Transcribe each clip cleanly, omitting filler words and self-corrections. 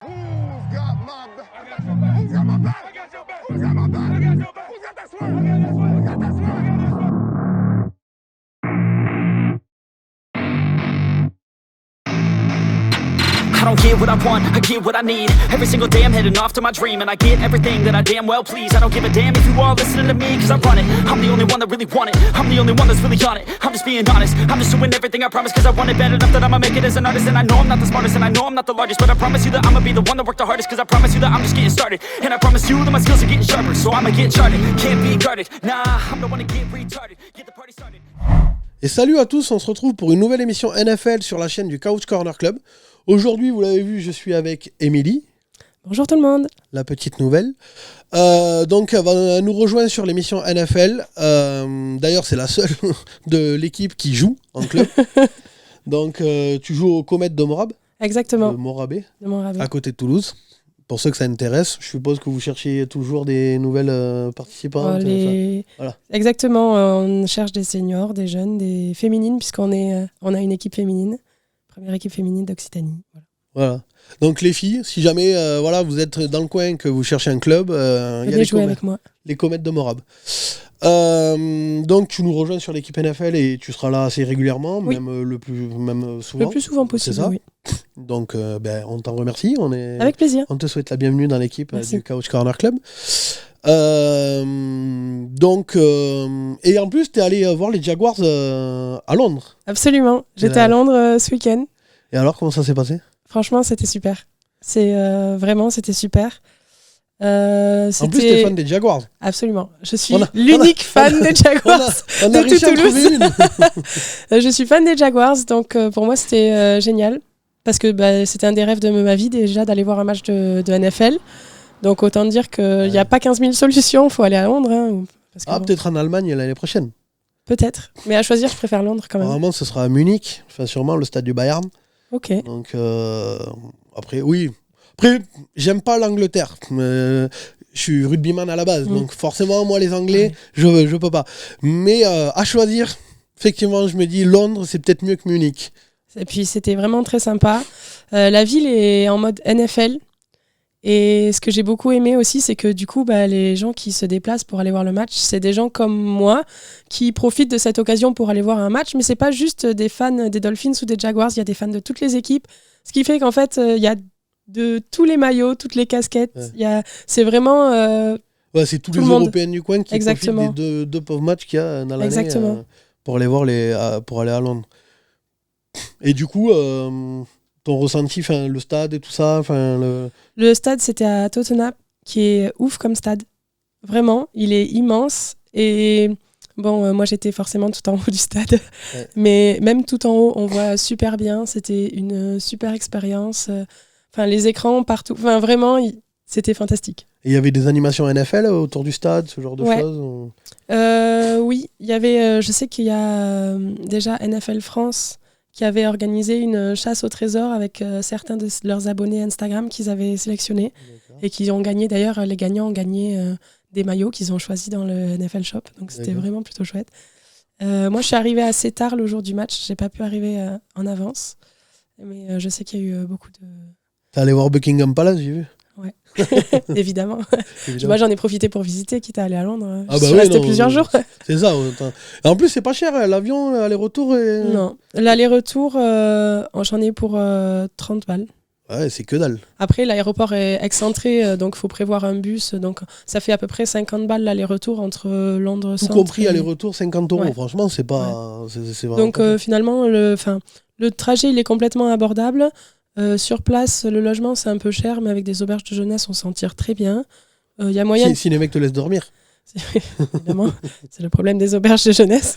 Who's got my back? Who's got my back? Who's got my back? Who's got that swag? Who's got that swag? I don't get what I want, I get what I need. Every single day I'm heading off to my dream, and I get everything that I damn well please. I don't give a damn if you all listening to me, cause I run it. I'm the only one that really want it, I'm the only one that's really on it. I'm just being honest, I'm just doing everything I promise, cause I want it bad enough that I'ma make it as an artist. And I know I'm not the smartest, and I know I'm not the largest, but I promise you that I'ma be the one that worked the hardest. Cause I promise you that I'm just getting started, and I promise you that my skills are getting sharper. So I'ma get charted, can't be guarded. Nah, I'm the one to get retarded, get the party started. Et salut à tous, on se retrouve pour une nouvelle émission NFL sur la chaîne du Couch Corner Club. Aujourd'hui, vous l'avez vu, je suis avec Émilie. Bonjour tout le monde. La petite nouvelle. Donc, elle va nous rejoindre sur l'émission NFL. D'ailleurs, c'est la seule de l'équipe qui joue en club. Donc, tu joues au Comète de Morab. Exactement. De Morabé, De Morabé. à côté de Toulouse. Pour ceux que ça intéresse, je suppose que vous cherchez toujours des nouvelles participantes. Voilà. Exactement, on cherche des seniors, des jeunes, des féminines, puisqu'on on a une équipe féminine. Première équipe féminine d'Occitanie. Voilà. Donc les filles, si jamais voilà, vous êtes dans le coin, que vous cherchez un club, il y a les jouer avec moi. Les Comètes de Morab. Donc tu nous rejoins sur l'équipe NFL et tu seras là assez régulièrement, Oui. même souvent. Le plus souvent possible, C'est ça. oui. Donc on t'en remercie. Avec plaisir. On te souhaite la bienvenue dans l'équipe Merci. du Couch Corner Club. Donc et en plus, tu es allé voir les Jaguars à Londres. Absolument. J'étais à Londres ce week-end. Et alors, comment ça s'est passé ? Franchement, c'était super. Vraiment, c'était super. En plus, tu es fan des Jaguars. Absolument. Je suis l'unique fan des Jaguars on a de réussi à en Toulouse. trouver une. Je suis fan des Jaguars, donc pour moi, c'était génial. Parce que c'était un des rêves de ma vie déjà d'aller voir un match de NFL. Donc autant dire qu'il n'y a pas 15 000 solutions, il faut aller à Londres. Hein, parce que peut-être en Allemagne l'année prochaine. Peut-être. Mais à choisir, je préfère Londres quand même. Apparemment, ce sera à Munich, enfin sûrement le stade du Bayern. Ok. Donc après, oui. Après, j'aime pas l'Angleterre. Je suis rugbyman à la base, donc forcément, moi, les Anglais, je peux pas. Mais à choisir, effectivement, je me dis Londres, c'est peut-être mieux que Munich. Et puis c'était vraiment très sympa. La ville est en mode NFL. Et ce que j'ai beaucoup aimé aussi, c'est que du coup, les gens qui se déplacent pour aller voir le match, c'est des gens comme moi qui profitent de cette occasion pour aller voir un match. Mais c'est pas juste des fans des Dolphins ou des Jaguars, il y a des fans de toutes les équipes. Ce qui fait qu'en fait, il y a de tous les maillots, toutes les casquettes. Ouais. C'est vraiment... c'est tous tout les le monde. Européens du coin qui Exactement. profitent des deux pauvres matchs qu'il y a dans l'année Exactement. pour aller voir pour aller à Londres. Et du coup... ton ressenti, le stade et tout ça, Le stade, c'était à Tottenham, qui est ouf comme stade. Vraiment, il est immense. Et bon, moi, j'étais forcément tout en haut du stade. Ouais. Mais même tout en haut, on voit super bien. C'était une super expérience. Les écrans partout. Vraiment, c'était fantastique. Et il y avait des animations NFL autour du stade, ce genre de choses Oui, il y avait... je sais qu'il y a déjà NFL France qui avait organisé une chasse au trésor avec certains de leurs abonnés Instagram qu'ils avaient sélectionnés. D'accord. Et qui ont gagné, d'ailleurs, les gagnants ont gagné des maillots qu'ils ont choisis dans le NFL Shop. Donc c'était vraiment plutôt chouette. Moi, je suis arrivée assez tard le jour du match. J'ai pas pu arriver en avance. Mais je sais qu'il y a eu beaucoup de... T'es allé voir Buckingham Palace, j'ai vu. Ouais, évidemment. Moi, j'en ai profité pour visiter, quitte à aller à Londres. Je suis restée plusieurs jours. C'est ça. Et en plus, c'est pas cher, l'avion, aller-retour. Non, l'aller-retour, j'en ai pour 30 balles. Ouais, c'est que dalle. Après, l'aéroport est excentré, donc il faut prévoir un bus. Donc ça fait à peu près 50 balles l'aller-retour entre Londres Tout centre. Tout compris, aller-retour, 50 €. Ouais. Franchement, c'est pas... Ouais. C'est vraiment donc finalement, le trajet, il est complètement abordable. Sur place, le logement, c'est un peu cher, mais avec des auberges de jeunesse, on s'en tire très bien. Y a moyen... Si les mecs te laissent dormir. Évidemment, c'est le problème des auberges de jeunesse.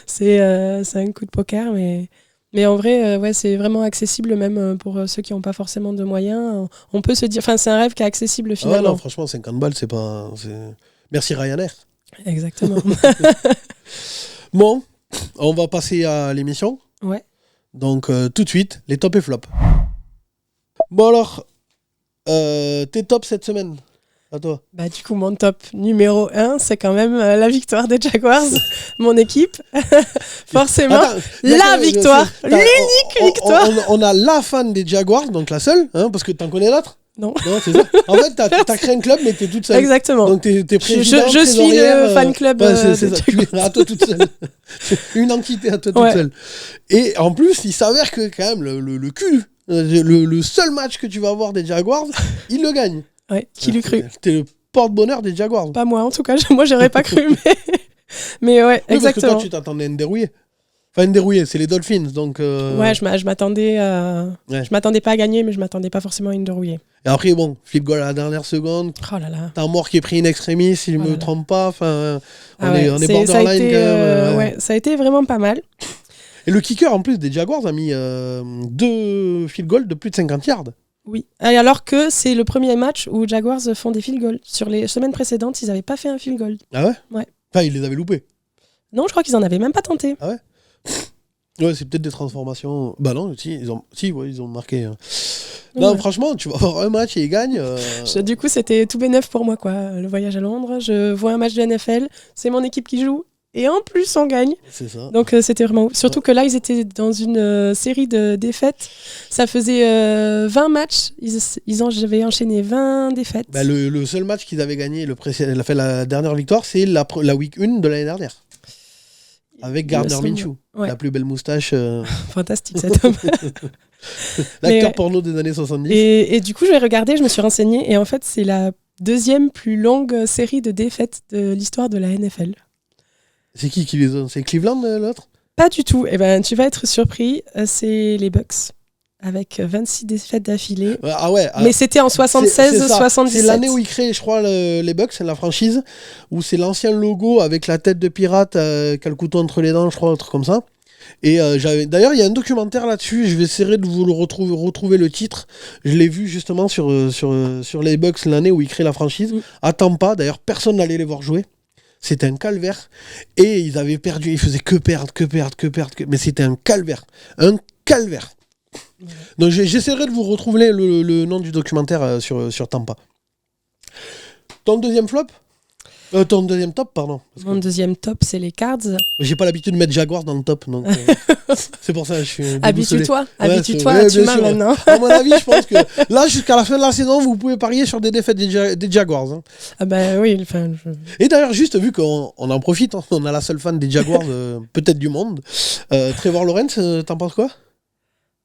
C'est un coup de poker, mais en vrai, c'est vraiment accessible, même pour ceux qui n'ont pas forcément de moyens. On peut se dire... c'est un rêve qui est accessible finalement. Non, franchement, 50 balles, c'est pas... Merci Ryanair. Exactement. Bon, on va passer à l'émission. Ouais. Donc, tout de suite, les tops et flops. Bon alors, tes tops cette semaine ? À toi. Bah, du coup, mon top numéro 1, c'est quand même la victoire des Jaguars, mon équipe. Forcément, Attends, y a la que- victoire, t'as- l'unique victoire. On a la fan des Jaguars, donc la seule, hein, parce que t'en connais d'autres. Non, Non, c'est ça. En fait, t'as créé un club, mais t'es toute seule. exactement. Donc t'es Je présidente, suis trésorière, le fan club ouais, c'est des ça. Tu es à toi toute seule. Une entité à toi toute Ouais. seule. Et en plus, il s'avère que quand même le cul, le seul match que tu vas avoir des Jaguars, il le gagne. Ouais, qui l'eût cru? T'es le porte-bonheur des Jaguars. Pas moi, en tout cas. Moi, j'aurais pas cru, mais ouais, Oui, parce que toi, exactement. tu t'attendais à une dérouillée. Enfin, une dérouillée, c'est les Dolphins, donc... Ouais, je m'attendais Ouais. je m'attendais pas à gagner, mais je m'attendais pas forcément à une dérouillée. Et après, bon, field goal à la dernière seconde, Oh là là. t'as mort qui est pris in extremis, si je Oh là me là. trompe pas. Enfin, Ah on ouais, est ça a borderline été, quand même. ouais, ça a été vraiment pas mal. Et le kicker, en plus, des Jaguars a mis 2 field goals de plus de 50 yards. Oui. Et alors que c'est le premier match où Jaguars font des field goals. Sur les semaines précédentes, ils n'avaient pas fait un field goal. Ah ouais Ouais. Enfin, ils les avaient loupés. Non, je crois qu'ils en avaient même pas tenté. Ouais, c'est peut-être des transformations. Bah non, ouais, ils ont marqué. Non, Ouais. franchement, tu vas avoir un match et ils gagnent. Du coup, c'était tout bénef pour moi, quoi. Le voyage à Londres, je vois un match de NFL, c'est mon équipe qui joue, et en plus, on gagne. C'est ça. Donc, c'était vraiment ouf. Surtout que là, ils étaient dans une série de défaites. Ça faisait 20 matchs. J'avais enchaîné 20 défaites. Bah, le seul match qu'ils avaient gagné, la dernière victoire, c'est la week 1 de l'année dernière. Avec Gardner Il me semble. Minshew, Ouais. la plus belle moustache. Fantastique, cet homme. L'acteur ouais. porno des années 70. Et du coup, j'ai regardé, je me suis renseignée, et en fait, c'est la deuxième plus longue série de défaites de l'histoire de la NFL. C'est qui les a? C'est Cleveland, l'autre? Pas du tout. Eh ben, tu vas être surpris. C'est les Bucks, avec 26 défaites d'affilée. Ah ouais. Mais c'était en c'est ça. 76-77. C'est l'année où ils créent, je crois, les Bucks, c'est la franchise, où c'est l'ancien logo avec la tête de pirate qui a le couteau entre les dents, je crois, un truc comme ça. Et d'ailleurs, il y a un documentaire là-dessus, je vais essayer de vous le retrouver le titre. Je l'ai vu justement sur les Bucks l'année où ils créent la franchise. À Tampa, d'ailleurs, personne n'allait les voir jouer. C'était un calvaire. Et ils avaient perdu, ils faisaient que perdre. Mais c'était un calvaire. Un calvaire. Donc j'essaierai de vous retrouver le nom du documentaire sur Tampa. Ton deuxième flop ton deuxième top, pardon. Mon deuxième top, c'est les Cards. J'ai pas l'habitude de mettre Jaguars dans le top, donc c'est pour ça que je suis déboussolé. Habitue-toi, Ouais, tu bien m'as sûr. maintenant. À mon avis, je pense que là, jusqu'à la fin de la saison, vous pouvez parier sur des défaites des Jaguars. Hein. Ah bah oui, enfin... Et d'ailleurs, juste vu qu'on en profite, hein, on a la seule fan des Jaguars, peut-être du monde. Trevor Lawrence, t'en penses quoi?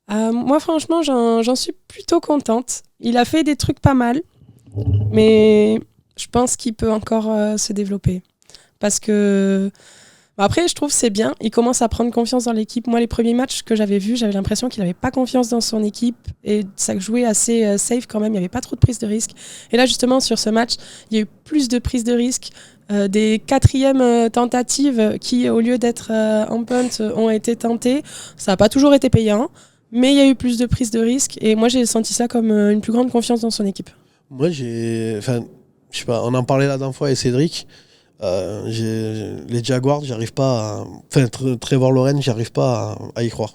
Moi, franchement, j'en suis plutôt contente. Il a fait des trucs pas mal, mais je pense qu'il peut encore se développer. Parce que... Après, je trouve que c'est bien. Il commence à prendre confiance dans l'équipe. Moi, les premiers matchs que j'avais vus, j'avais l'impression qu'il n'avait pas confiance dans son équipe. Et ça jouait assez safe quand même. Il n'y avait pas trop de prise de risque. Et là, justement, sur ce match, il y a eu plus de prise de risque. Des quatrièmes tentatives qui, au lieu d'être en punt, ont été tentées. Ça n'a pas toujours été payant. Mais il y a eu plus de prise de risque. Et moi, j'ai senti ça comme une plus grande confiance dans son équipe. Moi, enfin, je sais pas, on en parlait la dernière fois avec Cédric. Les Jaguars, j'arrive pas à... Enfin, Trevor Lawrence, j'arrive pas à y croire.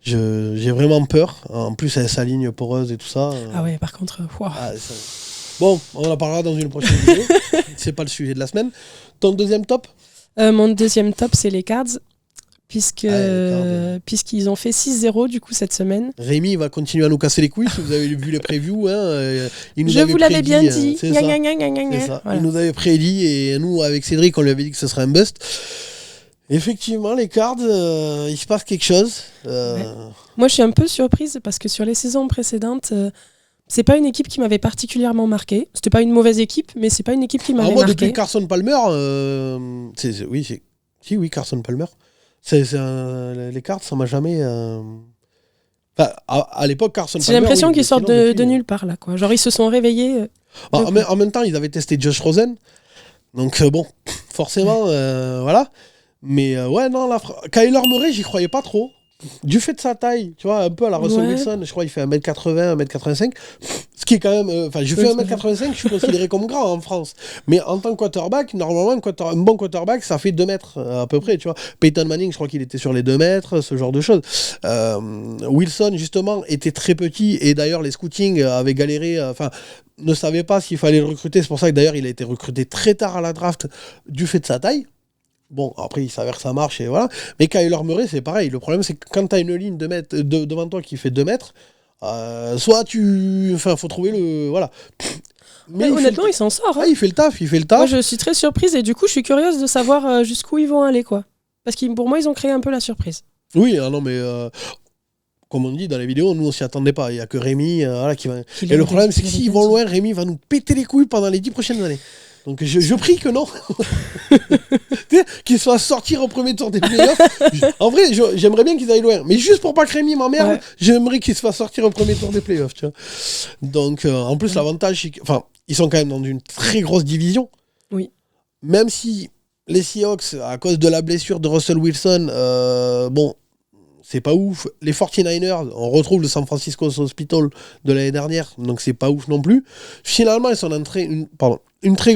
J'ai vraiment peur. En plus, elle s'aligne poreuse et tout ça. Ah ouais, par contre, wow. Bon, on en parlera dans une prochaine vidéo. C'est pas le sujet de la semaine. Ton deuxième top? Mon deuxième top, c'est les Cards. Puisqu'ils ont fait 6-0 du coup cette semaine. Rémi va continuer à nous casser les couilles si vous avez vu les previews. Hein, il nous Je avait vous l'avais prédit, bien dit. C'est ça. Voilà. Il nous avait prédit et nous, avec Cédric, on lui avait dit que ce serait un bust. Effectivement, les Cards, il se passe quelque chose. Ouais. Moi, je suis un peu surprise parce que sur les saisons précédentes, c'est pas une équipe qui m'avait particulièrement marqué. C'était pas une mauvaise équipe, mais c'est pas une équipe qui m'avait moi, marqué. depuis Carson Palmer, oui, Carson Palmer. Les Cards, ça m'a jamais. Enfin, à l'époque, Carson Palmer. J'ai l'impression oui, qu'ils sortent sinon, depuis, de nulle part là, quoi. Genre ils se sont réveillés. En même temps, ils avaient testé Josh Rosen. Donc bon, forcément, voilà. Mais ouais, non, Kyler Murray, j'y croyais pas trop. Du fait de sa taille, tu vois, un peu à la Russell Ouais. Wilson, je crois qu'il fait 1m80, 1m85. Ce qui est quand même... Enfin, je fais 1m85, je suis considéré comme grand en France. Mais en tant que quarterback, normalement, un bon quarterback, ça fait 2 mètres à peu près, tu vois. Peyton Manning, je crois qu'il était sur les 2 mètres, ce genre de choses. Wilson, justement, était très petit. Et d'ailleurs, les scoutings avaient galéré... ne savaient pas s'il fallait le recruter. C'est pour ça que d'ailleurs, il a été recruté très tard à la draft du fait de sa taille. Bon, après, il s'avère que ça marche et voilà. Mais Kyler Murray, c'est pareil. Le problème, c'est que quand tu as une ligne devant toi qui fait 2 mètres, soit tu... Enfin, faut trouver le... Voilà. Mais honnêtement, il s'en sort. Hein. Ah, il fait le taf. Moi, je suis très surprise et du coup, je suis curieuse de savoir jusqu'où ils vont aller, quoi. Parce que pour moi, ils ont créé un peu la surprise. Oui, non, mais... Comme on dit dans les vidéos, nous on s'y attendait pas. Il n'y a que Rémi qui va... Et le problème, c'est que s'ils vont loin, Rémi va nous péter les couilles pendant les 10 prochaines années. Donc je prie que non. Qu'ils soient sortis au premier tour des playoffs. En vrai, j'aimerais bien qu'ils aillent loin. Mais juste pour pas que Rémi m'emmerde, j'aimerais qu'ils se fassent sortir au premier tour des playoffs. Tu vois. Donc en plus, l'avantage, c'est ils sont quand même dans une très grosse division. Oui. Même si les Seahawks, à cause de la blessure de Russell Wilson, c'est pas ouf. Les 49ers, on retrouve le San Francisco Hospital de l'année dernière, donc c'est pas ouf non plus. Finalement, ils sont dans une très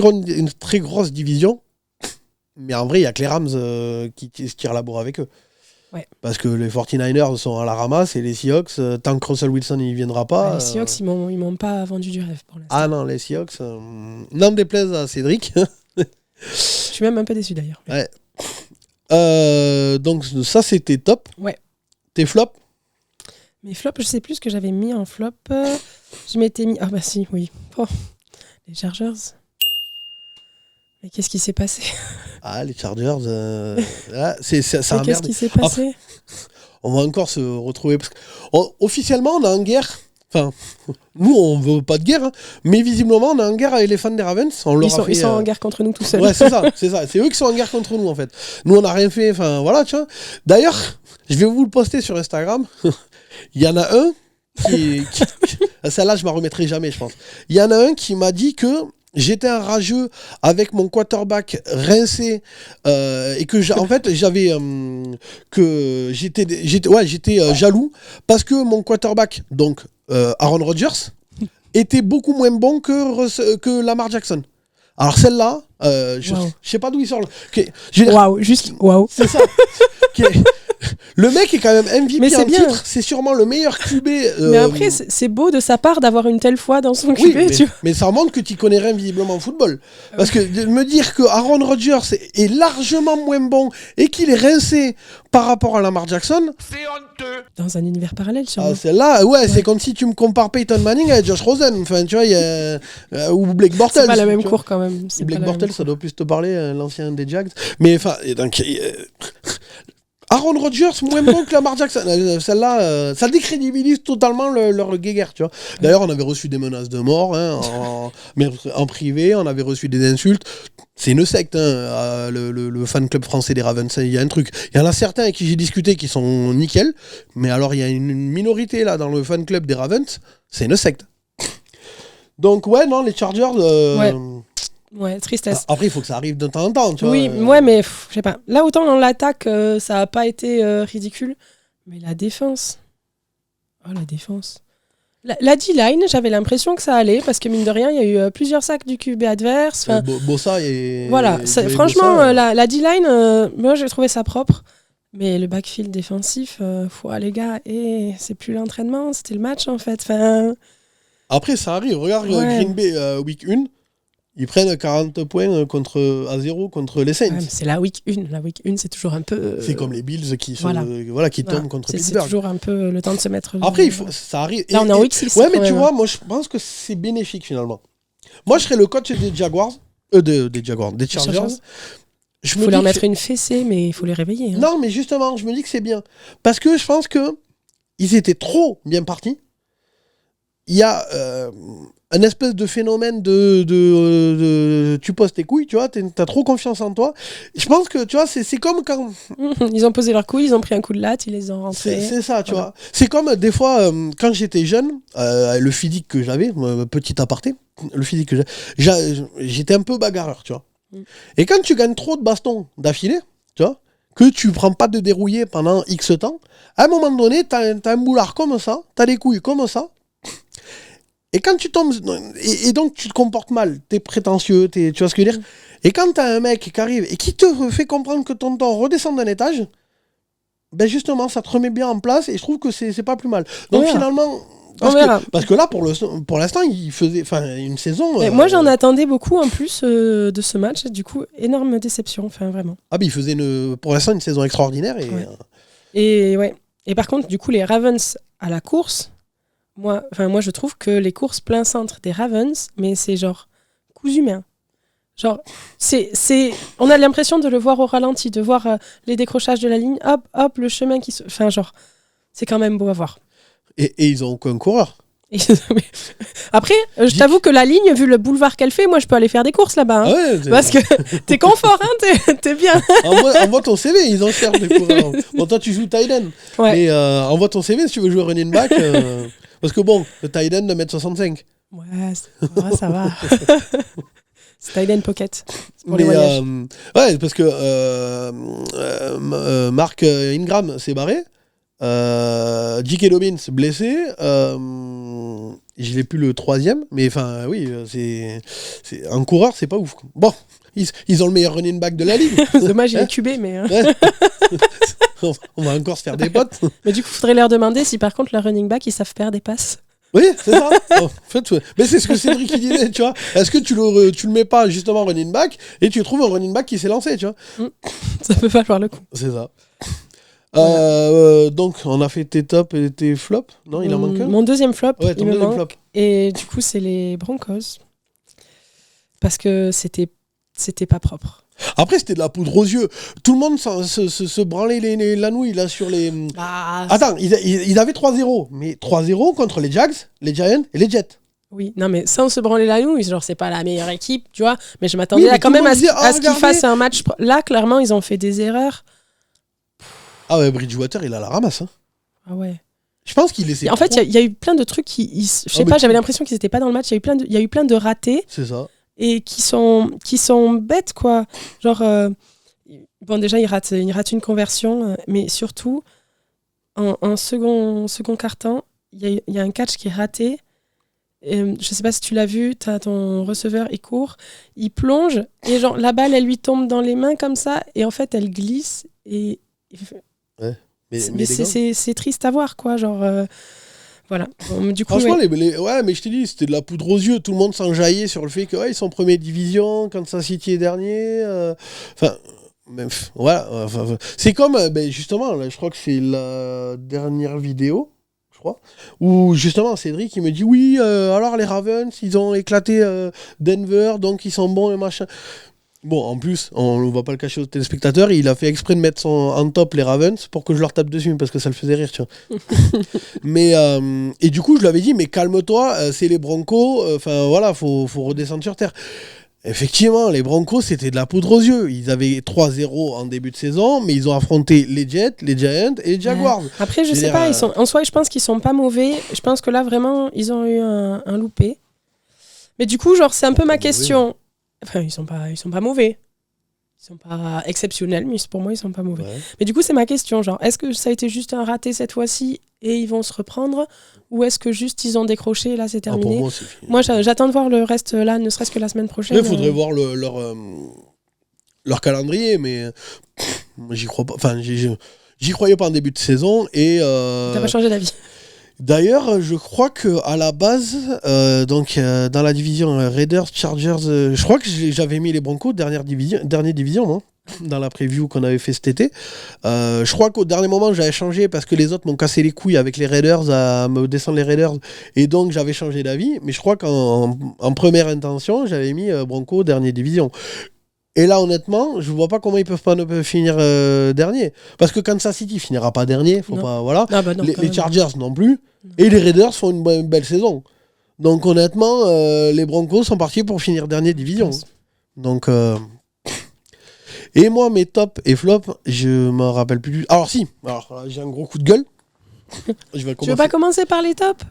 grosse division, mais en vrai, il y a que les Rams qui se tirent la bourre avec eux. Ouais. Parce que les 49ers sont à la ramasse et les Seahawks, tant que Russell Wilson ne viendra pas... Les Seahawks, ils m'ont pas vendu du rêve pour l'instant. Ah non, les Seahawks, n'en déplaise à Cédric. Je suis même un peu déçu d'ailleurs. Ouais. Donc ça, c'était top. Ouais. Tes flops? Mes flops, je sais plus ce que j'avais mis en flop. Je m'étais mis... Ah bah si, oui. Oh, les Chargers. Mais qu'est-ce qui s'est passé? Ah, les Chargers... ça qu'est-ce qui s'est passé? On va encore se retrouver... Parce que, officiellement, on est en guerre. Enfin, nous, on veut pas de guerre, hein, mais visiblement, on est en guerre avec les fans des Ravens. Ils sont en guerre contre nous tout seuls. Ouais, c'est ça. C'est eux qui sont en guerre contre nous, en fait. Nous, on n'a rien fait. Enfin, voilà, tu vois. D'ailleurs, je vais vous le poster sur Instagram. Il y en a un qui celle-là, je m'en remettrai jamais, je pense. Il y en a un qui m'a dit que j'étais un rageux avec mon quarterback rincé et que j'étais jaloux parce que mon quarterback, donc Aaron Rodgers, était beaucoup moins bon que Lamar Jackson. Alors celle-là, je sais pas d'où il sort. Waouh. C'est ça. Le mec est quand même MVP en titre, c'est sûrement le meilleur QB. Mais après, c'est beau de sa part d'avoir une telle foi dans son QB. Mais ça montre que tu connais rien visiblement en football. Parce que de me dire que Aaron Rodgers est largement moins bon et qu'il est rincé par rapport à Lamar Jackson... C'est honteux. Dans un univers parallèle, sûrement. Celle-là, c'est comme si tu me compares Peyton Manning avec Josh Rosen. Enfin, tu vois, ou Blake Bortles. C'est pas la même cour quand même. Blake Bortles, ça doit plus te parler, l'ancien des Jags. Mais enfin, donc... Aaron Rodgers moins bon que Lamar Jackson. Celle-là, ça décrédibilise totalement leur guéguerre, tu vois. D'ailleurs, on avait reçu des menaces de mort, mais en privé, on avait reçu des insultes. C'est une secte, le fan club français des Ravens. Il y a un truc. Il y en a certains avec qui j'ai discuté qui sont nickel, mais alors il y a une minorité là dans le fan club des Ravens, c'est une secte. Donc les Chargers... Ouais, tristesse. Après, il faut que ça arrive de temps en temps, tu vois. Oui, mais je sais pas. Là, autant dans l'attaque, ça a pas été ridicule. Mais la défense... Oh, la défense. La D-line, j'avais l'impression que ça allait, parce que mine de rien, il y a eu plusieurs sacs du QB adverse. Bossa et... Voilà, franchement, la D-line, moi, j'ai trouvé ça propre. Mais le backfield défensif, les gars, c'est plus l'entraînement, c'était le match, en fait. Après, ça arrive. Regarde Green Bay, week 1. Ils prennent 40 points à 0 contre les Saints. C'est la week 1. La week 1, c'est toujours un peu... C'est comme les Bills qui tombent contre Pittsburgh. C'est toujours un peu le temps de se mettre... Après, ça arrive. Là, on est en week 6. Ouais, mais tu vois, moi, je pense que c'est bénéfique, finalement. Moi, je serais le coach des Jaguars. Des Chargers. Il faut leur mettre une fessée, mais il faut les réveiller. Hein. Non, mais justement, je me dis que c'est bien. Parce que je pense qu'ils étaient trop bien partis. Il y a... un espèce de phénomène de tu poses tes couilles, tu vois, t'as trop confiance en toi. Je pense que, tu vois, c'est comme quand... Ils ont posé leurs couilles, ils ont pris un coup de latte, ils les ont rentrés. C'est ça, tu vois. C'est comme, des fois, quand j'étais jeune, le physique que j'avais, petit aparté, le physique que j'étais un peu bagarreur, tu vois. Et quand tu gagnes trop de bastons d'affilée, tu vois, que tu prends pas de dérouillé pendant X temps, à un moment donné, t'as un boulard comme ça, t'as des couilles comme ça, Et quand tu tombes, et donc tu te comportes mal, t'es prétentieux, tu vois ce que je veux dire. Et quand t'as un mec qui arrive et qui te fait comprendre que ton temps redescend d'un étage, ben justement, ça te remet bien en place et je trouve que c'est pas plus mal. Donc finalement, parce que là, pour l'instant, il faisait une saison. Moi, j'en attendais beaucoup en plus de ce match. Du coup, énorme déception, vraiment. Ah, il faisait pour l'instant une saison extraordinaire. Et par contre, du coup, les Ravens à la course, moi, je trouve que les courses plein centre des Ravens, mais c'est genre cousu main. Genre, on a l'impression de le voir au ralenti, de voir les décrochages de la ligne, hop, le chemin qui se... Enfin, genre, c'est quand même beau à voir. Et ils ont aucun coureur. Après, je t'avoue que la ligne, vu le boulevard qu'elle fait, moi je peux aller faire des courses là-bas. Hein, parce que t'es confort, hein, t'es bien. Envoie ton CV, ils en cherchent des coureurs. Bon, toi tu joues tight end. Ouais. Mais envoie ton CV si tu veux jouer running back. Parce que bon, le tight end de 1m65. Ouais, ça va. C'est tight end pocket. C'est pour les voyages. Ouais, parce que Mark Ingram s'est barré. J.K. Dobbins blessé, je l'ai plus le troisième, mais enfin oui, c'est un coureur, c'est pas ouf. Bon, ils ont le meilleur running back de la ligue. Dommage, il est QB, mais on va encore se faire des potes. Mais du coup, faudrait leur demander si par contre le running back ils savent faire des passes. Oui, c'est ça. En fait, ouais. Mais c'est ce que Cédric il disait, tu vois. Est-ce que tu le mets pas justement running back et tu trouves un running back qui s'est lancé, tu vois. Ça peut pas faire le coup. C'est ça. Donc on a fait tes tops et tes flops. Non, il en manque un. Mon deuxième flop, ouais, ton deuxième flop. Et du coup c'est les Broncos parce que c'était pas propre. Après c'était de la poudre aux yeux. Tout le monde se branlait la nouille là sur les. Attends, ils avaient 3-0, mais 3-0 contre les Jags, les Giants et les Jets. Oui, non mais sans se branler la nouille, genre c'est pas la meilleure équipe, tu vois. Mais je m'attendais quand même à ce qu'ils fassent un match. Là clairement ils ont fait des erreurs. Ah ouais, Bridgewater, il a la ramasse. Hein. Ah ouais. Je pense qu'il laissait. En fait, il y a eu plein de trucs qui. Je sais pas, j'avais l'impression qu'ils étaient pas dans le match. Il y a eu plein de ratés. C'est ça. Et qui sont bêtes, quoi. Genre. Bon, déjà, il rate une conversion. Mais surtout, en second quart-temps, il y a un catch qui est raté. Je sais pas si tu l'as vu, t'as ton receveur, il court, il plonge. Et genre, la balle, elle lui tombe dans les mains comme ça. Et en fait, elle glisse. Et. Ouais. Mais c'est triste à voir, quoi. Genre, voilà. Du coup, franchement, ouais, mais je t'ai dit, c'était de la poudre aux yeux. Tout le monde s'enjaillait sur le fait que ils sont première division, Kansas City est dernier. Enfin, voilà. C'est comme, justement, là, je crois que c'est la dernière vidéo, je crois, où justement Cédric il me dit oui, alors les Ravens, ils ont éclaté Denver, donc ils sont bons et machin. Bon, en plus, on ne va pas le cacher aux téléspectateurs, il a fait exprès de mettre en top les Ravens pour que je leur tape dessus, parce que ça le faisait rire, tu vois. Mais, et du coup, je lui avais dit, mais calme-toi, c'est les Broncos, voilà, faut redescendre sur terre. Effectivement, les Broncos, c'était de la poudre aux yeux. Ils avaient 3-0 en début de saison, mais ils ont affronté les Jets, les Giants et les Jaguars. Ouais. Après, je sais pas, en soi, je pense qu'ils sont pas mauvais. Je pense que là, vraiment, ils ont eu un loupé. Mais du coup, genre, c'est un peu ma question. Enfin, ils sont pas mauvais. Ils sont pas exceptionnels, mais pour moi, ils sont pas mauvais. Ouais. Mais du coup, c'est ma question. Genre, est-ce que ça a été juste un raté cette fois-ci et ils vont se reprendre, ou est-ce que juste ils ont décroché et là, c'est terminé? Pour moi, c'est fini. Moi, j'attends de voir le reste là, ne serait-ce que la semaine prochaine. Il faudrait voir leur calendrier, mais j'y crois pas. Enfin, j'y croyais pas en début de saison et. T'as pas changé d'avis? D'ailleurs, je crois que à la base, dans la division Raiders, Chargers, je crois que j'avais mis les Broncos dernière division, moi, dans la preview qu'on avait fait cet été. Je crois qu'au dernier moment, j'avais changé parce que les autres m'ont cassé les couilles avec les Raiders à me descendre les Raiders, et donc j'avais changé d'avis. Mais je crois qu'en première intention, j'avais mis Broncos dernière division. Et là, honnêtement, je vois pas comment ils peuvent pas finir dernier. Parce que Kansas City finira pas dernier, faut pas, voilà. Ah bah non, les Chargers non plus. Non. Et les Raiders font une belle saison. Donc honnêtement, les Broncos sont partis pour finir dernier division. Donc, et moi, mes tops et flops, je me rappelle plus. Alors si, j'ai un gros coup de gueule. Tu veux pas commencer par les tops?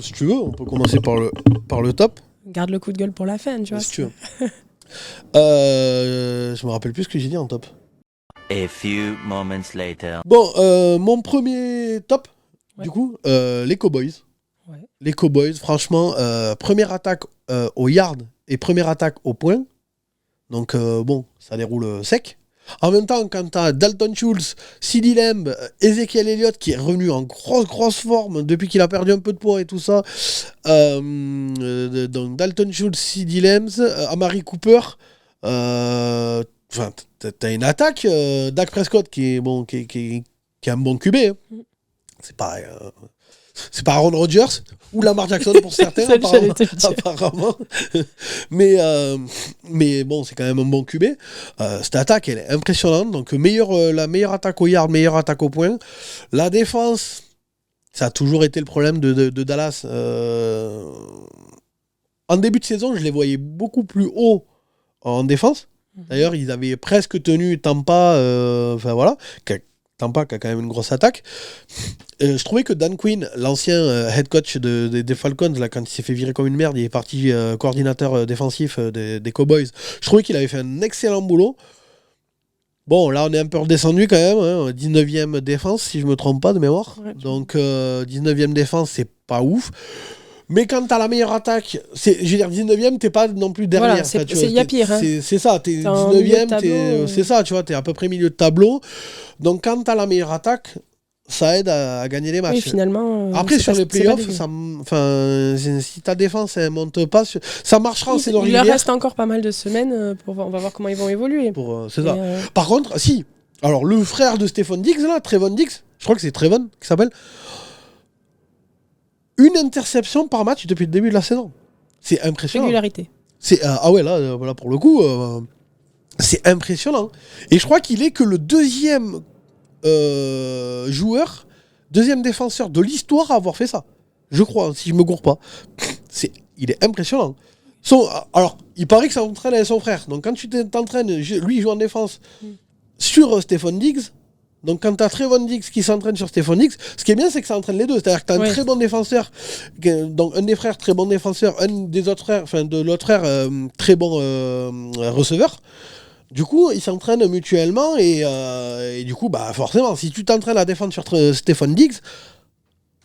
Si tu veux, on peut commencer par le top. Garde le coup de gueule pour la fin, tu vois. Si tu veux. Je me rappelle plus ce que j'ai dit en top. A few moments later. Bon, mon premier top, du coup, les Cowboys. Ouais. Les Cowboys, franchement, première attaque au yard et première attaque au point. Donc, bon, ça déroule sec. En même temps, quand tu as Dalton Schultz, CeeDee Lamb, Ezekiel Elliott qui est revenu en grosse forme depuis qu'il a perdu un peu de poids et tout ça. Donc Dalton Schultz, CeeDee Lamb, Amari Cooper. Enfin, t'as une attaque. Dak Prescott qui est bon, qui est un bon QB. Hein. C'est pas Aaron Rodgers ou Lamar Jackson pour certains apparemment. mais bon, c'est quand même un bon QB. Cette attaque, elle est impressionnante. Donc la meilleure attaque au yard, meilleure attaque au point. La défense, ça a toujours été le problème de Dallas. En début de saison, je les voyais beaucoup plus haut en défense. D'ailleurs, ils avaient presque tenu Tampa. Enfin voilà. Tampa qui a quand même une grosse attaque. Je trouvais que Dan Quinn, l'ancien head coach des Falcons, là, quand il s'est fait virer comme une merde, il est parti coordinateur défensif des Cowboys. Je trouvais qu'il avait fait un excellent boulot. Bon, là, on est un peu redescendu quand même. Hein, 19e défense, si je ne me trompe pas de mémoire. Ouais, donc, 19e défense, c'est pas ouf. Mais quand t'as la meilleure attaque, je veux dire, 19e, t'es pas non plus derrière. Voilà, il y a pire. Hein. C'est ça, t'es 19e, c'est ça, tu vois, t'es à peu près milieu de tableau. Donc quand t'as la meilleure attaque, ça aide à gagner les matchs. Oui, finalement. Après, sur les playoffs, si ta défense elle monte pas, ça marchera en saison régulière. Il leur reste encore pas mal de semaines, on va voir comment ils vont évoluer. C'est ça. Par contre, si, alors le frère de Stephon Diggs, là, Trevon Diggs, je crois que c'est Trevon qui s'appelle. Une interception par match depuis le début de la saison. C'est impressionnant. Régularité. Ah ouais, là, voilà, pour le coup, c'est impressionnant. Et je crois qu'il est que le deuxième deuxième défenseur de l'histoire à avoir fait ça. Je crois, si je me gourre pas. Il est impressionnant. Alors, il paraît que ça entraîne avec son frère. Donc quand tu t'entraînes, lui il joue en défense sur Stephon Diggs. Donc quand tu as Trevon Diggs qui s'entraîne sur Stephon Diggs, ce qui est bien c'est que ça entraîne les deux. C'est-à-dire que tu as un très bon défenseur, donc un des frères très bon défenseur, un des autres frères, enfin de l'autre frère très bon receveur. Du coup, ils s'entraînent mutuellement et du coup, bah forcément, si tu t'entraînes à défendre sur Stephon Diggs,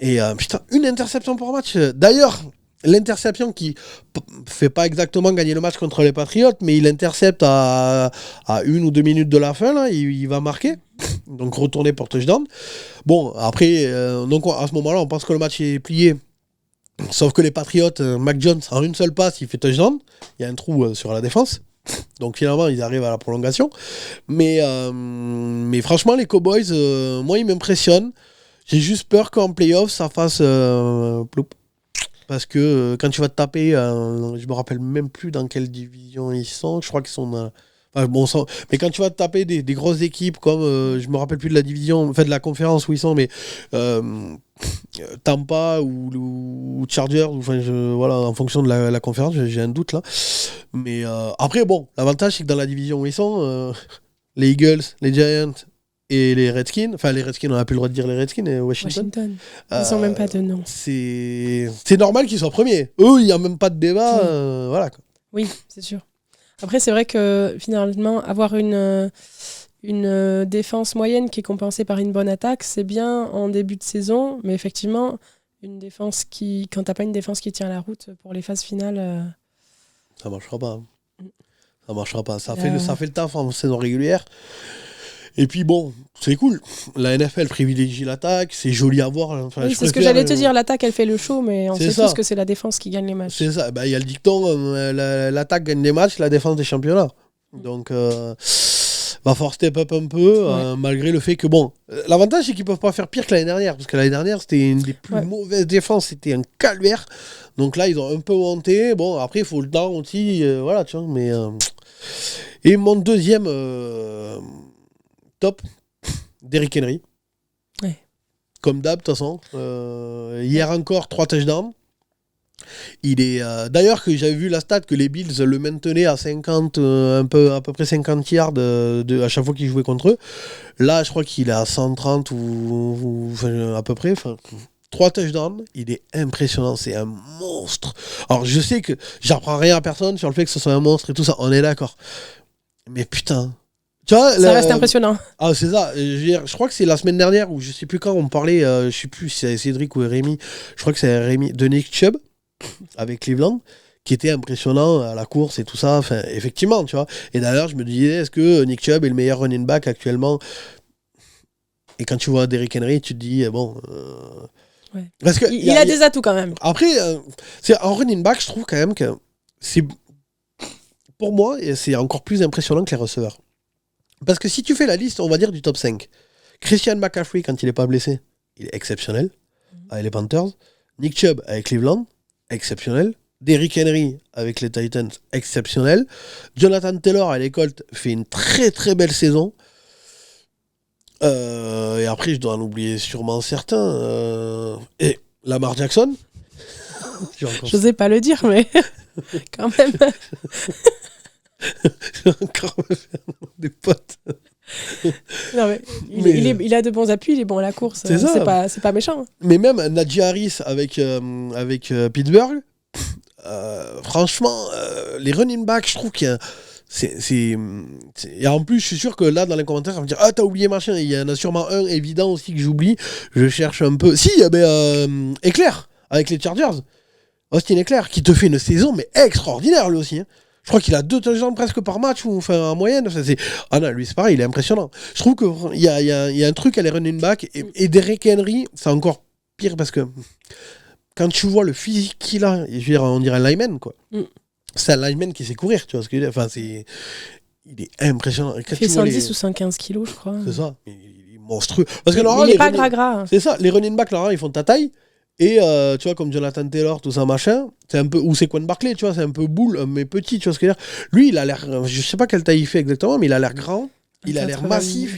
et putain, une interception par match. D'ailleurs, l'interception qui fait pas exactement gagner le match contre les Patriots, mais il intercepte à 1 ou 2 minutes de la fin, là, il va marquer. Donc retourner pour touchdown. Bon, après, donc à ce moment-là, on pense que le match est plié. Sauf que les Patriots, Mac Jones, en une seule passe, il fait touchdown. Il y a un trou sur la défense. Donc finalement, ils arrivent à la prolongation. Mais franchement, les Cowboys, moi, ils m'impressionnent. J'ai juste peur qu'en playoff, ça fasse ploup. Parce que quand tu vas te taper, je me rappelle même plus dans quelle division ils sont. Je crois qu'ils sont dans... mais quand tu vas te taper des grosses équipes comme, je me rappelle plus de la division, enfin de la conférence où ils sont, mais Tampa ou Chargers, voilà, en fonction de la conférence, j'ai un doute là. Mais après, bon, l'avantage c'est que dans la division où ils sont, les Eagles, les Giants et les Redskins, enfin les Redskins, on n'a plus le droit de dire les Redskins, et Washington. Ils sont même pas de nom. C'est normal qu'ils soient premiers. Eux, il n'y a même pas de débat, voilà. Quoi. Oui, c'est sûr. Après, c'est vrai que finalement, avoir une défense moyenne qui est compensée par une bonne attaque, c'est bien en début de saison, mais effectivement, quand t'as pas une défense qui tient la route pour les phases finales... Ça marchera pas. Ça marchera pas. Ça fait le taf en saison régulière. Et puis bon, c'est cool. La NFL privilégie l'attaque, c'est joli à voir. Enfin, oui, c'est ce que j'allais te dire, l'attaque elle fait le show, mais on sait tous que c'est la défense qui gagne les matchs. C'est ça, il y a le dicton, l'attaque gagne les matchs, la défense des championnats. Donc, va falloir step up un peu, malgré le fait que, bon, l'avantage c'est qu'ils peuvent pas faire pire que l'année dernière, parce que l'année dernière c'était une des plus mauvaises défenses, c'était un calvaire. Donc là, ils ont un peu monté. Bon, après, il faut le temps aussi, voilà, tu vois, mais... Et mon deuxième... top, Derrick Henry. Ouais. Comme d'hab, de toute façon. Hier encore, 3 touchdowns. Il est d'ailleurs que j'avais vu la stat que les Bills le maintenaient à 50, à peu près 50 yards à chaque fois qu'ils jouaient contre eux. Là, je crois qu'il est à 130 ou à peu près. 3 touchdowns, il est impressionnant, c'est un monstre. Alors je sais que j'apprends rien à personne sur le fait que ce soit un monstre et tout ça, on est d'accord. Mais putain, Tu vois, Ça reste impressionnant. Ah, c'est ça. Je crois que c'est la semaine dernière, ou je sais plus quand, on parlait, je sais plus si c'est Cédric ou Rémi, je crois que c'est Rémi, de Nick Chubb, avec Cleveland, qui était impressionnant à la course et tout ça. Enfin, effectivement, tu vois. Et d'ailleurs, je me disais, est-ce que Nick Chubb est le meilleur running back actuellement? Et quand tu vois Derrick Henry, tu te dis, bon... Ouais. Parce que Il a des atouts quand même. Après, c'est en running back, je trouve quand même que c'est... Pour moi, c'est encore plus impressionnant que les receveurs. Parce que si tu fais la liste, on va dire, du top 5, Christian McCaffrey, quand il n'est pas blessé, il est exceptionnel avec les Panthers. Nick Chubb avec Cleveland, exceptionnel. Derrick Henry avec les Titans, exceptionnel. Jonathan Taylor à les Colts fait une très très belle saison. Et après, je dois en oublier sûrement certains. Et Lamar Jackson. Je n'osais pas le dire, mais quand même. J'ai encore des potes. Non, mais il a de bons appuis, il est bon à la course. C'est pas méchant. Mais même Najee Harris avec Pittsburgh, franchement, les running backs, je trouve qu'il y a... Et en plus, je suis sûr que là, dans les commentaires, ça va me dire « Ah, t'as oublié machin ». Il y en a sûrement un évident aussi que j'oublie. Je cherche un peu... Si, Éclair, avec les Chargers. Austin Éclair, qui te fait une saison, mais extraordinaire, lui aussi. Hein. Je crois qu'il a 2 touchdowns presque par match, ou enfin en moyenne. Enfin, ah non, lui, c'est pareil, il est impressionnant. Je trouve qu'il y a un truc à les running back. Et Derrick Henry, c'est encore pire parce que quand tu vois le physique qu'il a, je veux dire, on dirait un lineman, quoi. C'est un lineman qui sait courir, tu vois ce que je veux dire. Enfin, il est impressionnant. Il fait 110 ou 115 kilos, je crois. C'est ça. Il est monstrueux. Parce que il n'est pas gras. C'est ça. Les running backs, là, ils font ta taille. Et tu vois, comme Jonathan Taylor, tout ça, machin, c'est un peu. Ou c'est Quan Barkley, tu vois, c'est un peu boule, mais petit, tu vois ce que je veux dire. Lui, il a l'air. Je sais pas quelle taille il fait exactement, mais il a l'air grand. Il a l'air massif.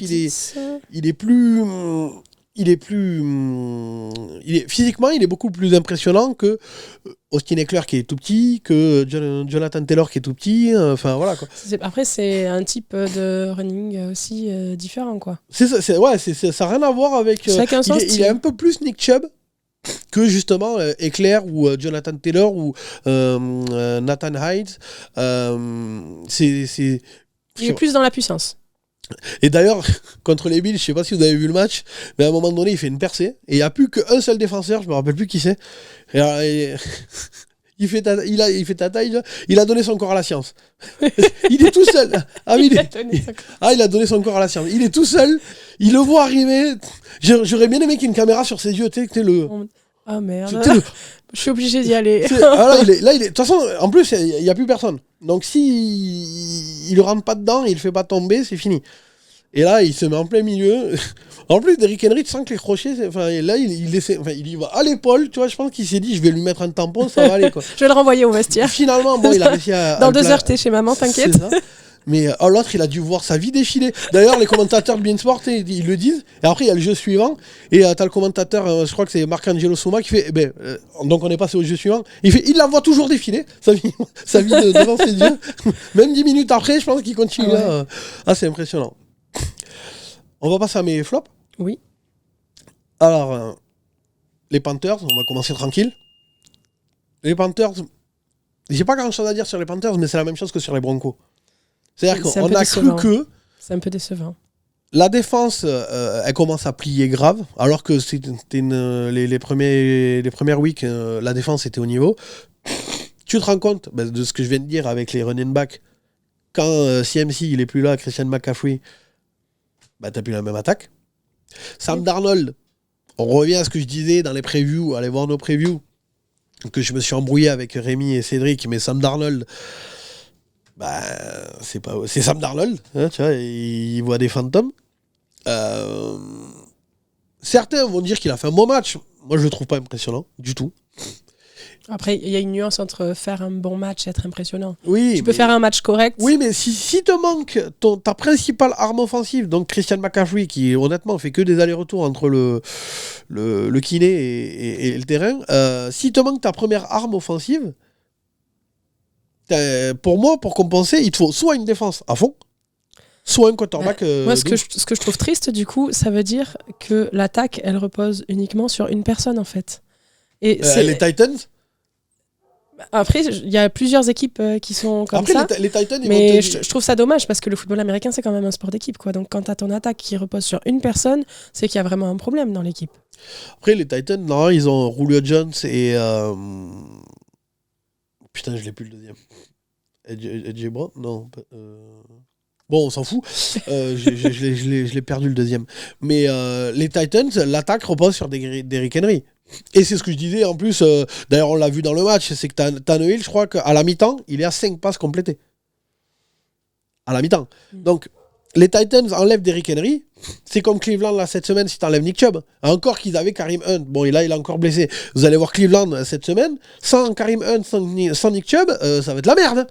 Physiquement, il est beaucoup plus impressionnant que Austin Eckler qui est tout petit, que Jonathan Taylor qui est tout petit. Enfin, voilà, quoi. Après, c'est un type de running aussi différent, quoi. Ça n'a rien à voir avec. Chacun son il est un peu plus Nick Chubb que justement Eckler ou Jonathan Taylor ou Nathan Hyde. Il est plus dans la puissance. Et d'ailleurs, contre les Bills, je sais pas si vous avez vu le match, mais à un moment donné, il fait une percée et il n'y a plus qu'un seul défenseur, je me rappelle plus qui c'est. Il fait ta taille, il a donné son corps à la science. Il est tout seul. Il a donné son corps à la science. Il est tout seul, il le voit arriver. J'aurais bien aimé qu'il y ait une caméra sur ses yeux, tu sais, Ah merde. Je suis obligé d'y aller. De toute façon, en plus, il n'y a plus personne. Donc si il ne rentre pas dedans et il ne le fait pas tomber, c'est fini. Et là, il se met en plein milieu. En plus, Derrick Henry, tu sens que les crochets, là, il y va à l'épaule. Tu vois, je pense qu'il s'est dit, je vais lui mettre un tampon, ça va aller, quoi. Je vais le renvoyer au vestiaire. Finalement, bon, il a réussi à... Dans 2 heures, t'es chez maman, t'inquiète. C'est ça. Mais l'autre, il a dû voir sa vie défiler. D'ailleurs, les commentateurs de Beansport, ils le disent. Et après, il y a le jeu suivant. Et t'as le commentateur, je crois que c'est Marc-Angelo Souma, qui fait... donc, on est passé au jeu suivant. Il la voit toujours défiler, sa vie devant ses yeux. Même 10 minutes après, je pense qu'il continue. Ah ouais. C'est impressionnant. On va passer à mes flops. Oui. Alors, les Panthers, on va commencer tranquille. Les Panthers, j'ai pas grand-chose à dire sur les Panthers, mais c'est la même chose que sur les Broncos. C'est-à-dire qu'on a cru que... C'est un peu décevant. La défense, elle commence à plier grave, alors que c'était les premières weeks, la défense était au niveau. Tu te rends compte de ce que je viens de dire avec les running backs. Quand CMC, il est plus là, Christian McCaffrey, t'as plus la même attaque. Sam Darnold, on revient à ce que je disais dans les previews, allez voir nos previews, que je me suis embrouillé avec Rémi et Cédric, mais Sam Darnold, c'est Sam Darnold, hein, tu vois, il voit des fantômes. Certains vont dire qu'il a fait un bon match. Moi, je le trouve pas impressionnant du tout. Après, il y a une nuance entre faire un bon match et être impressionnant. Oui, tu peux faire un match correct. Oui, mais si te manque ta principale arme offensive, donc Christian McCaffrey, qui honnêtement fait que des allers-retours entre le kiné et le terrain, si te manque ta première arme offensive, pour moi, pour compenser, il te faut soit une défense à fond, soit un quarterback. Moi, ce que je trouve triste, du coup, ça veut dire que l'attaque, elle repose uniquement sur une personne, en fait. Et les Titans. Après, il y a plusieurs équipes qui sont comme Après, ça. les Titans, ils Mais vont je trouve ça dommage parce que le football américain, c'est quand même un sport d'équipe, quoi. Donc quand tu as ton attaque qui repose sur une personne, c'est qu'il y a vraiment un problème dans l'équipe. Après, les Titans, non, ils ont Julio Jones et. Putain, je l'ai plus le deuxième. AJ Brown. Non. Bon, on s'en fout. Je l'ai perdu le deuxième. Mais les Titans, l'attaque repose sur Derrick Henry. Et c'est ce que je disais en plus. D'ailleurs, on l'a vu dans le match. C'est que Tannehill, je crois qu'à la mi-temps, il est à 5 passes complétées. À la mi-temps. Donc, les Titans enlèvent Derrick Henry. C'est comme Cleveland là, cette semaine si t'enlèves Nick Chubb. Encore qu'ils avaient Kareem Hunt. Bon, et là, il est encore blessé. Vous allez voir Cleveland cette semaine. Sans Kareem Hunt, sans Nick Chubb, ça va être la merde.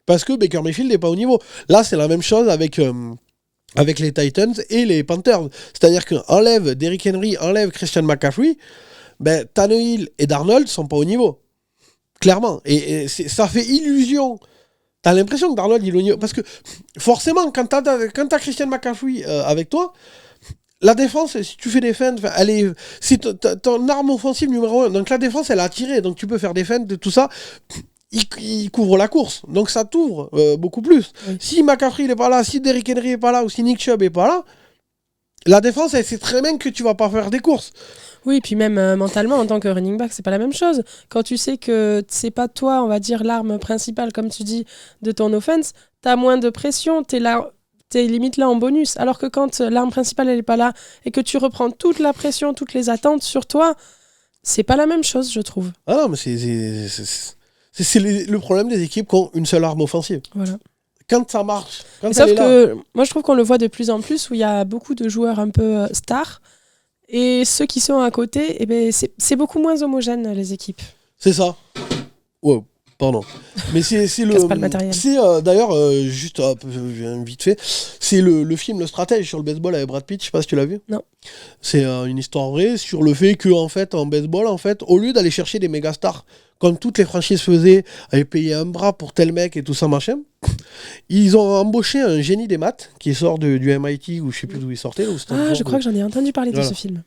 Parce que Baker Mayfield n'est pas au niveau. Là, c'est la même chose avec les Titans et les Panthers. C'est-à-dire qu'enlève Derrick Henry, enlève Christian McCaffrey, ben, Tannehill et Darnold sont pas au niveau. Clairement. Et ça fait illusion. T'as l'impression que Darnold, il est au niveau. Parce que forcément, quand t'as Christian McCaffrey avec toi, la défense, si tu fais des feintes, c'est ton arme offensive numéro 1. Donc la défense, elle a tiré. Donc tu peux faire des feintes et tout ça. Il couvre la course, donc ça t'ouvre beaucoup plus. Oui. Si McCaffrey n'est pas là, si Derrick Henry n'est pas là, ou si Nick Chubb n'est pas là, la défense, elle sait très bien que tu vas pas faire des courses. Oui, puis même mentalement, en tant que running back, c'est pas la même chose. Quand tu sais que c'est pas toi, on va dire, l'arme principale, comme tu dis, de ton offense, t'as moins de pression, t'es limite là en bonus. Alors que quand l'arme principale, elle est pas là, et que tu reprends toute la pression, toutes les attentes sur toi, c'est pas la même chose, je trouve. Ah non, mais c'est le problème des équipes qui ont une seule arme offensive. Voilà. Quand ça marche, sauf que moi je trouve qu'on le voit de plus en plus où il y a beaucoup de joueurs un peu stars et ceux qui sont à côté, eh ben, c'est beaucoup moins homogène les équipes. C'est ça. Wow, pardon. Mais c'est le. Casse pas le matériel. C'est d'ailleurs juste vite fait. C'est le film Le Stratège sur le baseball avec Brad Pitt. Je sais pas si tu l'as vu. Non. C'est une histoire vraie sur le fait que en fait en baseball au lieu d'aller chercher des méga stars comme toutes les franchises faisaient, avaient payé un bras pour tel mec et tout ça machin, ils ont embauché un génie des maths qui sort du MIT ou je sais plus d'où il sortait. Je crois que j'en ai entendu parler de ce film.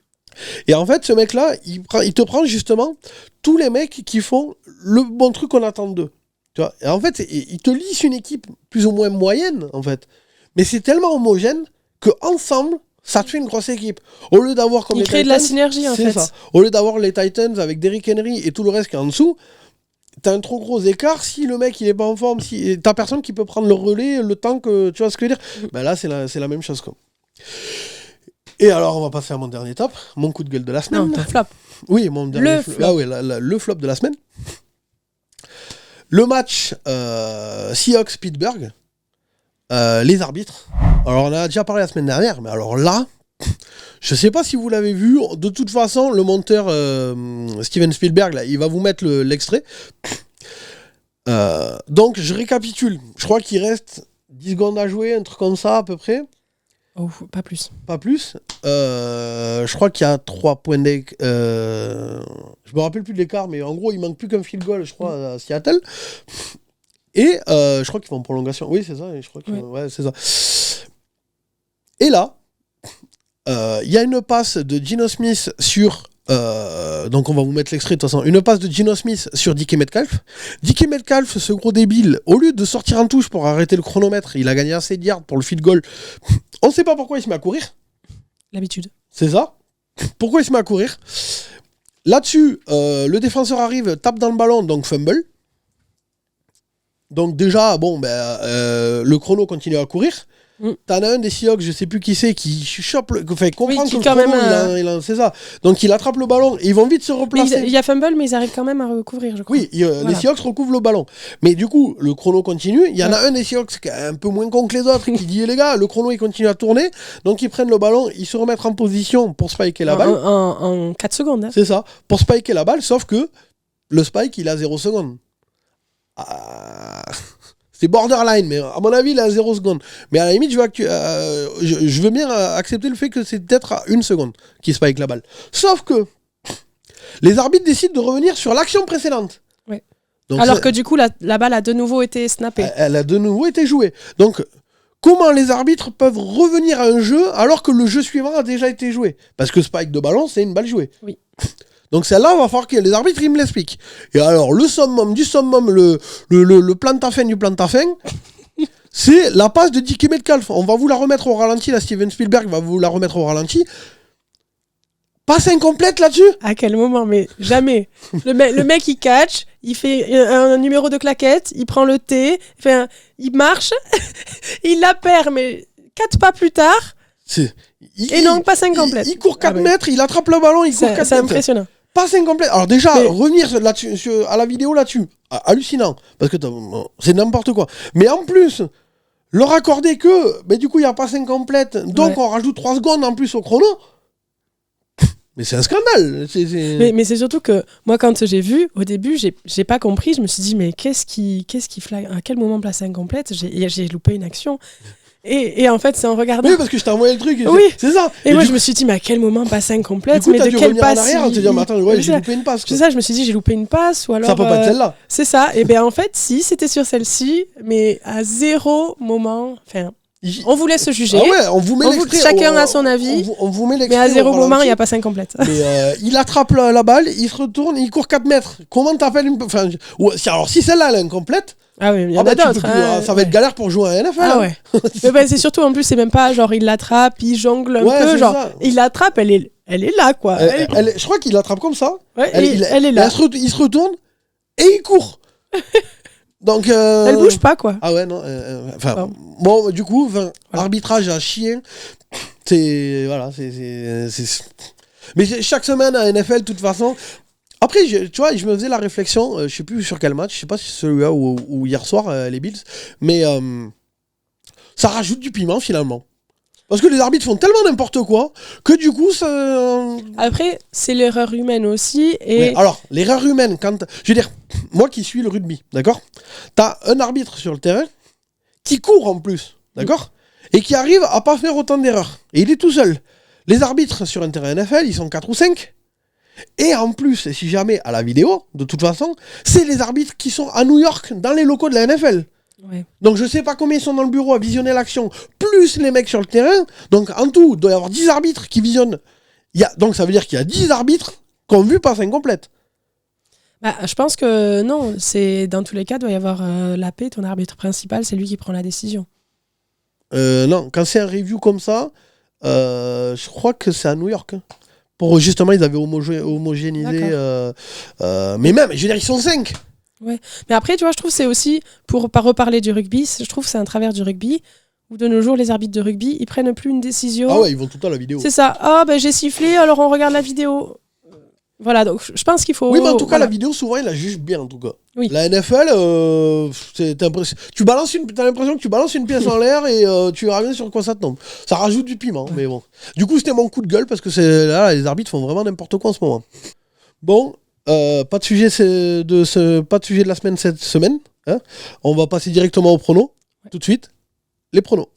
Et en fait, ce mec-là, il te prend justement tous les mecs qui font le bon truc qu'on attend d'eux. Tu vois, et en fait, il te lisse une équipe plus ou moins moyenne, en fait. Mais c'est tellement homogène qu'ensemble, ça te fait une grosse équipe. Au lieu d'avoir comme il les crée Titans, de la synergie, en fait. Ça. Au lieu d'avoir les Titans avec Derrick Henry et tout le reste qui est en dessous, t'as un trop gros écart. Si le mec il est pas en forme, si t'as personne qui peut prendre le relais le temps que tu vois ce que je veux dire. Ben là, c'est la même chose, quoi. Et alors, on va passer à mon dernier top, mon coup de gueule de la semaine. Non, ton flop. Oui, mon dernier flop. Ah oui, le flop de la semaine. Le match Seahawks-Pittsburgh. Les arbitres. Alors, on en a déjà parlé la semaine dernière, mais alors là, je sais pas si vous l'avez vu. De toute façon, le monteur Steven Spielberg, là, il va vous mettre l'extrait. Donc, je récapitule. Je crois qu'il reste 10 secondes à jouer, un truc comme ça, à peu près. Oh, pas plus. Pas plus. Je crois qu'il y a 3 points d'écart. Je me rappelle plus de l'écart, mais en gros, il manque plus qu'un field goal, je crois, à Seattle. Et je crois qu'ils vont en prolongation. Oui, c'est ça. Je crois ouais, c'est ça. Et là, il y a une passe de Geno Smith sur... donc on va vous mettre l'extrait de toute façon. Une passe de Geno Smith sur DK Metcalf. DK Metcalf, ce gros débile, au lieu de sortir en touche pour arrêter le chronomètre, il a gagné assez de yards pour le field goal. On ne sait pas pourquoi il se met à courir. L'habitude. C'est ça. Pourquoi il se met à courir? Là-dessus, le défenseur arrive, tape dans le ballon, donc fumble. Donc déjà, bon, le chrono continue à courir. T'en as un des Seahawks, je sais plus qui c'est, qui chope, comprend que le chrono, c'est ça. Donc il attrape le ballon et ils vont vite se replacer. Il y a fumble, mais ils arrivent quand même à recouvrir, je crois. Oui, les Seahawks recouvrent le ballon. Mais du coup, le chrono continue. Il y en a un des Seahawks qui est un peu moins con que les autres, qui dit, les gars, le chrono il continue à tourner. Donc ils prennent le ballon, ils se remettent en position pour spiker la balle. En 4 secondes. Hein. C'est ça, pour spiker la balle, sauf que le spike il a 0 secondes. C'est borderline, mais à mon avis, il est à 0 secondes. Mais à la limite, je veux bien accepter le fait que c'est peut-être à 1 seconde qu'il spike la balle. Sauf que les arbitres décident de revenir sur l'action précédente. Ouais. Donc alors que du coup, la balle a de nouveau été snappée. Elle a de nouveau été jouée. Donc, comment les arbitres peuvent revenir à un jeu alors que le jeu suivant a déjà été joué? Parce que spike de ballon, c'est une balle jouée. Oui. Donc celle-là, il va falloir que les arbitres ils me l'expliquent. Et alors, le summum du summum, le plantafin du plantafin, c'est la passe de Dickie Metcalf. On va vous la remettre au ralenti, là, Steven Spielberg va vous la remettre au ralenti. Passe incomplète là-dessus. À quel moment? Mais jamais. Le mec, il catch, il fait un numéro de claquette, il prend le T, il marche, il la perd, mais 4 pas plus tard, et non, passe incomplète. Il court 4 mètres, il attrape le ballon, il court 4 mètres. C'est impressionnant. Passe incomplète. Alors déjà, revenir là-dessus, à la vidéo là-dessus, hallucinant, parce que c'est n'importe quoi. Mais en plus, leur accorder que, du coup, il y a passe incomplète, donc on rajoute 3 secondes en plus au chrono. Mais c'est un scandale. Mais c'est surtout que moi, quand j'ai vu, au début, j'ai pas compris. Je me suis dit, mais qu'est-ce qui flag? À quel moment place incomplète? J'ai loupé une action. Et en fait, c'est en regardant. Oui, parce que je t'ai envoyé le truc. Oui, c'est ça. Et moi, je me suis dit, mais à quel moment passe incomplète? Du coup, mais de quelle passe? En arrière, te dire, mais attends, j'ai loupé une passe. C'est ça, je me suis dit, j'ai loupé une passe. Ou alors, ça peut pas être celle-là. C'est ça. Et bien, en fait, si, c'était sur celle-ci, mais à 0 moment. Enfin. On vous laisse juger. Ah ouais, on vous met l'extrait. Chacun a son avis. On vous met mais à 0 moment, il n'y a pas 5 complète. Mais il attrape la balle, il se retourne, il court 4 mètres. Comment t'appelles une. Enfin, alors, si celle-là, elle est incomplète. Ah oui, il y en a d'autres. Ça va être galère pour jouer à NFL. Ah ouais. Mais c'est surtout, en plus, c'est même pas genre il l'attrape, il jongle un peu. Genre, il l'attrape, elle est là, quoi. Je crois qu'il l'attrape comme ça. Ouais, elle est là. Il se retourne et il court. Donc, elle bouge pas, quoi. Ah ouais, non. Bon, du coup, voilà. Arbitrage à chier. C'est. Voilà, c'est. Mais chaque semaine à NFL, de toute façon. Après, tu vois, je me faisais la réflexion, je sais plus sur quel match, je sais pas si c'est celui-là ou hier soir, les Bills, mais ça rajoute du piment finalement. Parce que les arbitres font tellement n'importe quoi que du coup, ça. Après, c'est l'erreur humaine aussi. Et... Ouais, alors, l'erreur humaine, je veux dire, moi qui suis le rugby, d'accord ? T'as un arbitre sur le terrain qui court en plus, d'accord ? Et qui arrive à pas faire autant d'erreurs. Et il est tout seul. Les arbitres sur un terrain NFL, ils sont 4 ou 5. Et en plus, et si jamais à la vidéo, de toute façon, c'est les arbitres qui sont à New York, dans les locaux de la NFL. Ouais. Donc je sais pas combien ils sont dans le bureau à visionner l'action, plus les mecs sur le terrain. Donc en tout, il doit y avoir 10 arbitres qui visionnent. Donc ça veut dire qu'il y a 10 arbitres qui ont vu passe incomplète. Je pense que non, dans tous les cas, il doit y avoir l'AP, ton arbitre principal, c'est lui qui prend la décision. Non, quand c'est un review comme ça, je crois que c'est à New York. Pour justement, ils avaient homogénéisé. Mais même, je veux dire, ils sont 5. Ouais. Mais après, tu vois, je trouve que c'est aussi, pour pas reparler du rugby, je trouve que c'est un travers du rugby, où de nos jours, les arbitres de rugby, ils prennent plus une décision. Ah ouais, ils vont tout le temps à la vidéo. C'est ça. Ah, j'ai sifflé, alors on regarde la vidéo. Voilà, donc je pense qu'il faut... Oui, mais en tout cas, la vidéo, souvent, ils la jugent bien, en tout cas. Oui. La NFL, t'as l'impression que tu balances une pièce en l'air et tu verras bien sur quoi ça tombe. Ça rajoute du piment, mais bon. Du coup, c'était mon coup de gueule, parce que là, les arbitres font vraiment n'importe quoi en ce moment. Bon, pas de sujet de la semaine cette semaine. Hein. On va passer directement aux pronos, tout de suite. Les pronos.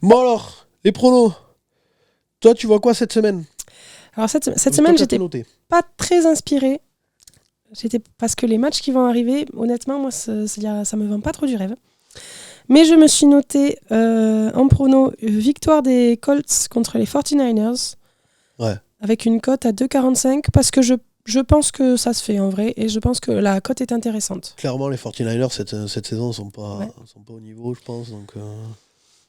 Bon alors, les pronos. Toi, tu vois quoi cette semaine ? Alors cette semaine, j'étais pas très inspirée. Parce que les matchs qui vont arriver, honnêtement, moi, ça me vend pas trop du rêve. Mais je me suis noté en prono victoire des Colts contre les 49ers. Ouais. Avec une cote à 2,45 parce que je pense que ça se fait en vrai et je pense que la cote est intéressante. Clairement, les 49ers cette saison sont pas au niveau, je pense. Donc,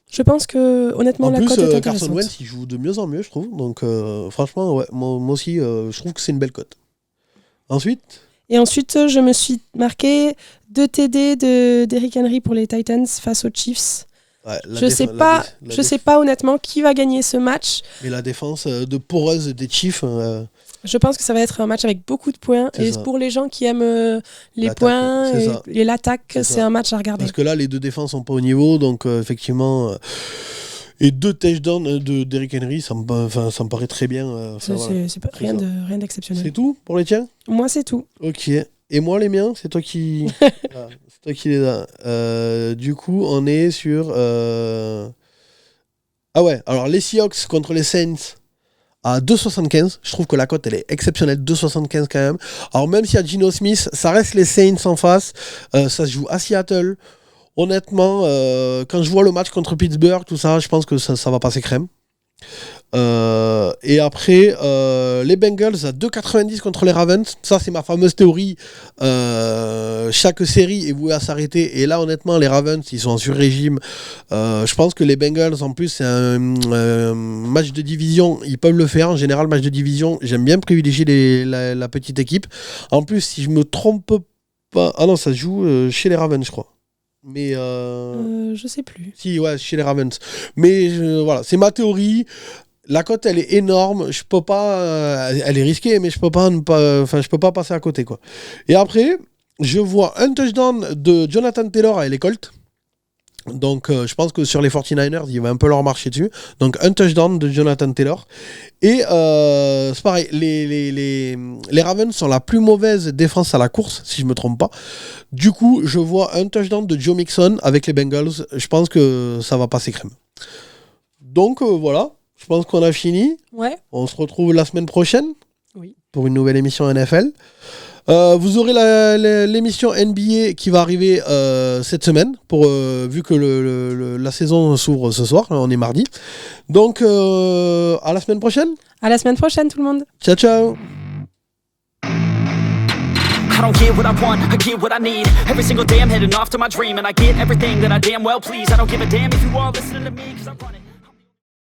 je pense que honnêtement, la cote est intéressante. Carson Wentz, il joue de mieux en mieux, je trouve. Donc, franchement, ouais, moi aussi, je trouve que c'est une belle cote. Ensuite, je me suis marqué 2 TD d'Eric Henry pour les Titans face aux Chiefs. Ouais, je sais pas honnêtement qui va gagner ce match. Mais la défense de poreuse des Chiefs. Je pense que ça va être un match avec beaucoup de points. Et pour les gens qui aiment les points et l'attaque, c'est un match à regarder. Parce que là, les deux défenses sont pas au niveau, donc effectivement. Et 2 touchdowns d'Eric Henry, ça me paraît très bien. C'est rien d'exceptionnel. C'est tout pour les tiens ? Moi, c'est tout. Ok. Et moi, les miens, c'est toi qui... c'est toi qui les as. Du coup, on est sur... Ah ouais, alors les Seahawks contre les Saints à 2,75. Je trouve que la cote, elle est exceptionnelle. 2,75 quand même. Alors même s'il y a Geno Smith, ça reste les Saints en face. Ça se joue à Seattle. Honnêtement, quand je vois le match contre Pittsburgh, tout ça, je pense que ça va passer crème. Et après, les Bengals à 2,90 contre les Ravens. Ça, c'est ma fameuse théorie. Chaque série est vouée à s'arrêter. Et là, honnêtement, les Ravens, ils sont en sur-régime. Je pense que les Bengals, en plus, c'est un match de division. Ils peuvent le faire. En général, match de division, j'aime bien privilégier la petite équipe. En plus, si je me trompe pas... Ah non, ça se joue chez les Ravens, je crois. Mais je sais plus. si, ouais, chez les Ravens. Mais voilà, c'est ma théorie. La cote, elle est énorme. Je peux pas. Elle est risquée, mais je peux pas passer à côté, quoi. Et après, je vois un touchdown de Jonathan Taylor avec les Colts. Donc, je pense que sur les 49ers, il va un peu leur marcher dessus. Donc, un touchdown de Jonathan Taylor. Et c'est pareil, les Ravens sont la plus mauvaise défense à la course, si je me trompe pas. Du coup, je vois un touchdown de Joe Mixon avec les Bengals. Je pense que ça va passer crème. Donc, voilà. Je pense qu'on a fini. Ouais. On se retrouve la semaine prochaine. Oui. Pour une nouvelle émission NFL. Vous aurez l'émission NBA qui va arriver cette semaine, vu que la saison s'ouvre ce soir, on est mardi. Donc, à la semaine prochaine. À la semaine prochaine, tout le monde. Ciao, ciao. I don't get what I want, I get what I need. Every single day I'm heading off to my dream, and I get everything that I damn well please. I don't give a damn if you all listening to me, cause I run it.